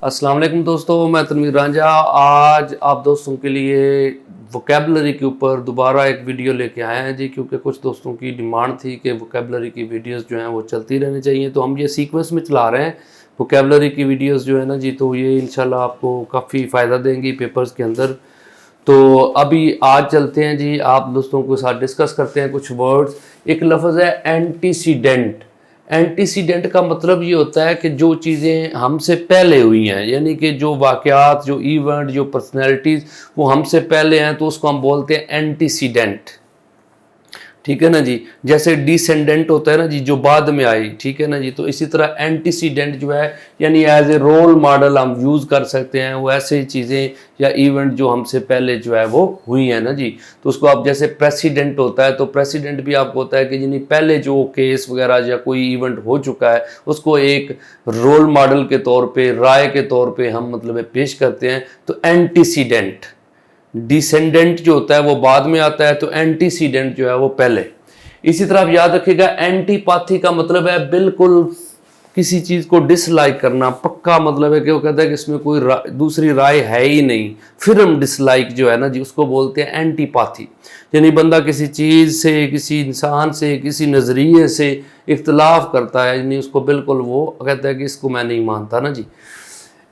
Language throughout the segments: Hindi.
अस्सलाम वालेकुम दोस्तों, मैं तनवीर रांझा। आज आप दोस्तों के लिए वोकेबलरी के ऊपर दोबारा एक वीडियो लेके आए हैं जी, क्योंकि कुछ दोस्तों की डिमांड थी कि वोकेबलरी की वीडियोस जो हैं वो चलती रहनी चाहिए, तो हम ये सीक्वेंस में चला रहे हैं वोकेबलरी की वीडियोस जो है ना जी। तो ये इंशाल्लाह आपको काफ़ी फ़ायदा देंगी पेपर्स के अंदर। तो अभी आज चलते हैं जी, आप दोस्तों के साथ डिस्कस करते हैं कुछ वर्ड्स। एक लफ्ज़ है एंटीसीडेंट। एंटीसीडेंट का मतलब ये होता है कि जो चीज़ें हमसे पहले हुई हैं, यानी कि जो वाक़यात, जो इवेंट, जो पर्सनैलिटीज़ वो हमसे पहले हैं, तो उसको हम बोलते हैं एंटीसीडेंट। ठीक है ना जी। जैसे डिसेंडेंट होता है ना जी, जो बाद में आई, ठीक है ना जी। तो इसी तरह एंटीसीडेंट जो है, यानी एज ए रोल मॉडल हम यूज़ कर सकते हैं वो ऐसे चीज़ें या इवेंट जो हमसे पहले जो है वो हुई है ना जी। तो उसको आप जैसे प्रेसिडेंट होता है, तो प्रेसिडेंट भी आपको होता है कि यानी पहले जो केस वगैरह या कोई इवेंट हो चुका है उसको एक रोल मॉडल के तौर पे, राय के तौर पे हम मतलब पेश करते हैं, तो एंटीसीडेंट। डिसेंडेंट जो होता है वो बाद में आता है, तो एंटीसीडेंट जो है वो पहले। इसी तरह आप याद रखिएगा, एंटीपैथी का मतलब है बिल्कुल किसी चीज़ को डिसलाइक करना। पक्का मतलब है कि वो कहता है कि इसमें कोई दूसरी राय है ही नहीं, फिर हम डिसलाइक जो है ना जी उसको बोलते हैं एंटीपैथी। यानी बंदा किसी चीज़ से, किसी इंसान से, किसी नज़रिए से इख्तलाफ करता है, यानी उसको बिल्कुल वो कहता है कि इसको मैं नहीं मानता ना जी।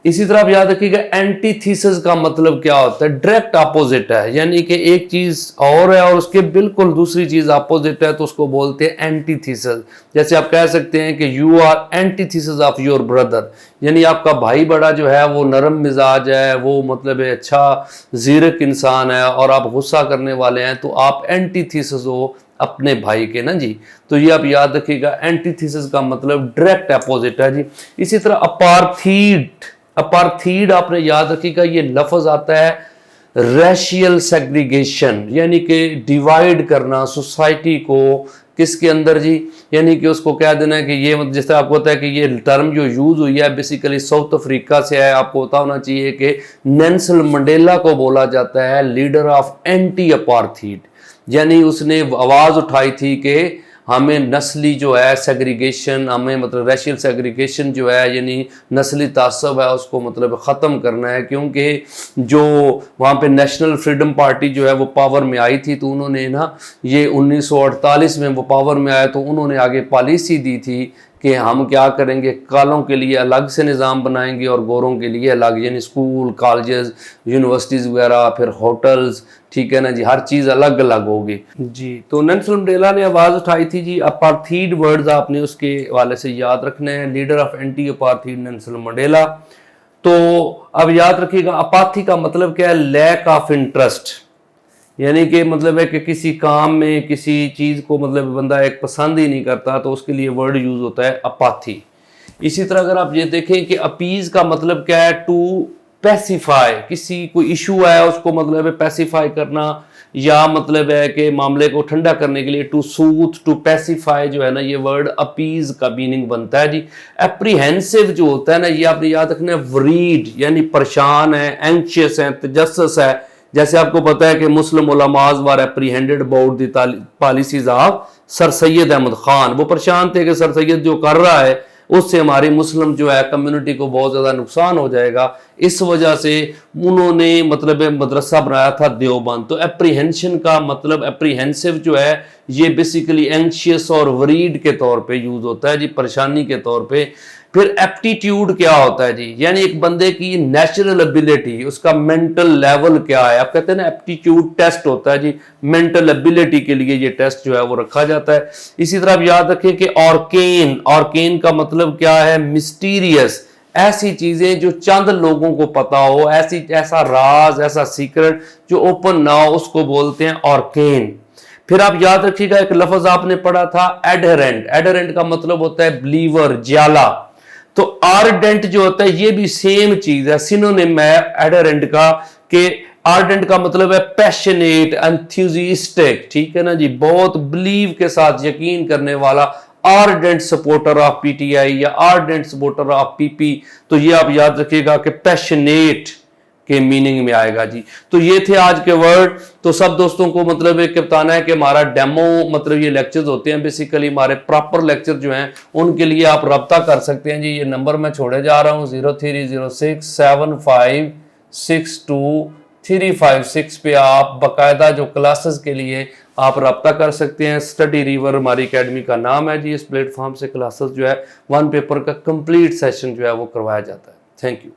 इसी तरह आप याद रखिएगा, एंटीथीसिस का मतलब क्या होता है? डायरेक्ट अपोजिट है, यानी कि एक चीज और है और उसके बिल्कुल दूसरी चीज अपोजिट है, तो उसको बोलते हैं एंटीथीसिस। जैसे आप कह सकते हैं कि you are antithesis of your brother, यानी आपका भाई बड़ा जो है वो नरम मिजाज है, वो मतलब अच्छा जीरक इंसान है और आप गुस्सा करने वाले हैं, तो आप एंटीथीसिस हो अपने भाई के ना जी। तो ये आप याद रखिएगा, एंटीथीसिस का मतलब डायरेक्ट अपोजिट है जी। इसी तरह अपार्थीड, अपार्थीड आपने याद रखिएगा, ये लफ्ज आता है रेशियल सेग्रीगेशन, यानी कि डिवाइड करना सोसाइटी को किसके अंदर जी, यानी कि उसको कह देना है कि ये मतलब जिस तरह आपको पता है कि ये टर्म जो यूज हुई है बेसिकली साउथ अफ्रीका से है। आपको पता होना चाहिए कि नेल्सन मंडेला को बोला जाता है लीडर ऑफ एंटी अपार्थीड, यानी उसने आवाज उठाई थी कि हमें नस्ली जो है सेग्रीगेशन, हमें मतलब रेशियल सेग्रीगेशन जो है यानी नस्ली तासब है उसको मतलब ख़त्म करना है। क्योंकि जो वहाँ पे नेशनल फ्रीडम पार्टी जो है वो पावर में आई थी, तो उन्होंने ना ये 1948 में वो पावर में आया, तो उन्होंने आगे पॉलिसी दी थी कि हम क्या करेंगे, कालों के लिए अलग से निज़ाम बनाएंगे और गोरों के लिए अलग, यानी स्कूल, कॉलेजेस, यूनिवर्सिटीज़ वगैरह, फिर होटल्स, ठीक है ना जी, हर चीज़ अलग अलग होगी जी। तो नेल्सन मंडेला ने आवाज़ उठाई थी जी। अपार्थीड वर्ड्स आपने उसके वाले से याद रखने हैं, leader of anti apartheid Nelson Mandela. तो अब याद रखिएगा, अपाथी का मतलब क्या है? लैक ऑफ इंटरेस्ट, यानी कि मतलब है कि किसी काम में, किसी चीज़ को मतलब बंदा एक पसंद ही नहीं करता, तो उसके लिए वर्ड यूज़ होता है अपाथी। इसी तरह अगर आप ये देखें कि अपीज का मतलब क्या है? टू पैसिफाई, किसी कोई इशू है उसको मतलब है पैसिफाई करना, या मतलब है कि मामले को ठंडा करने के लिए टू सूथ, टू पैसिफाई जो है ना, ये वर्ड अपीज का मीनिंग बनता है जी। एप्रीहेंसिव जो होता है ना, ये आपने याद रखना है, वरीड यानी परेशान है, एंशियस है, तजस्सुस है। जैसे आपको पता है कि मुस्लिम उलमाज were apprehended about the policies of sir Syed Ahmad Khan, वो परेशान थे कि सर सैयद जो कर रहा है उससे हमारी मुस्लिम जो है कम्युनिटी को बहुत ज़्यादा नुकसान हो जाएगा। इस वजह से उन्होंने मतलब मदरसा बनाया था देवबंद। तो एप्रीहेंशन का मतलब एप्रीहेंसिव जो है ये बेसिकली एंशियस और वरीड के तौर पे यूज़ होता है जी, परेशानी के तौर पे। फिर एप्टीट्यूड क्या होता है जी, यानी एक बंदे की नेचुरल एबिलिटी, उसका मेंटल लेवल क्या है। आप कहते हैं ना एप्टीट्यूड टेस्ट होता है जी, मेंटल एबिलिटी के लिए ये टेस्ट जो है वो रखा जाता है। इसी तरह आप याद रखें कि ऑर्केन, ऑर्केन का मतलब क्या है? मिस्टीरियस, ऐसी चीजें जो चंद लोगों को पता हो, ऐसा राज, ऐसा सीक्रेट जो ओपन ना हो, उसको बोलते हैं ऑर्केन। फिर आप याद रखिएगा, एक लफ्ज आपने पढ़ा था एडहेरेंट। एडहेरेंट का मतलब होता है बिलीवर, ज्याला। तो आर्डेंट जो होता है ये भी सेम चीज है, सिनोनिम है एडहेरेंट का, कि आर्डेंट का मतलब है पैशनेट, एंथुसियास्टिक, ठीक है ना जी, बहुत बिलीव के साथ यकीन करने वाला, आर्डेंट सपोर्टर ऑफ पीटीआई या आर्डेंट सपोर्टर ऑफ पीपी। तो ये आप याद रखिएगा कि पैशनेट के मीनिंग में आएगा जी। तो ये थे आज के वर्ड। तो सब दोस्तों को मतलब एक बताना है कि हमारा डेमो मतलब ये लेक्चर्स होते हैं बेसिकली हमारे प्रॉपर लेक्चर जो हैं उनके लिए आप रब्ता कर सकते हैं जी। ये नंबर मैं छोड़े जा रहा हूँ 03067562 पे आप बाकायदा जो क्लासेस के लिए आप रब्ता कर सकते हैं। स्टडी रिवर हमारी एकेडमी का नाम है जी। इस प्लेटफॉर्म से क्लासेस जो है 1 पेपर का कंप्लीट सेशन जो है वो करवाया जाता है। Thank you.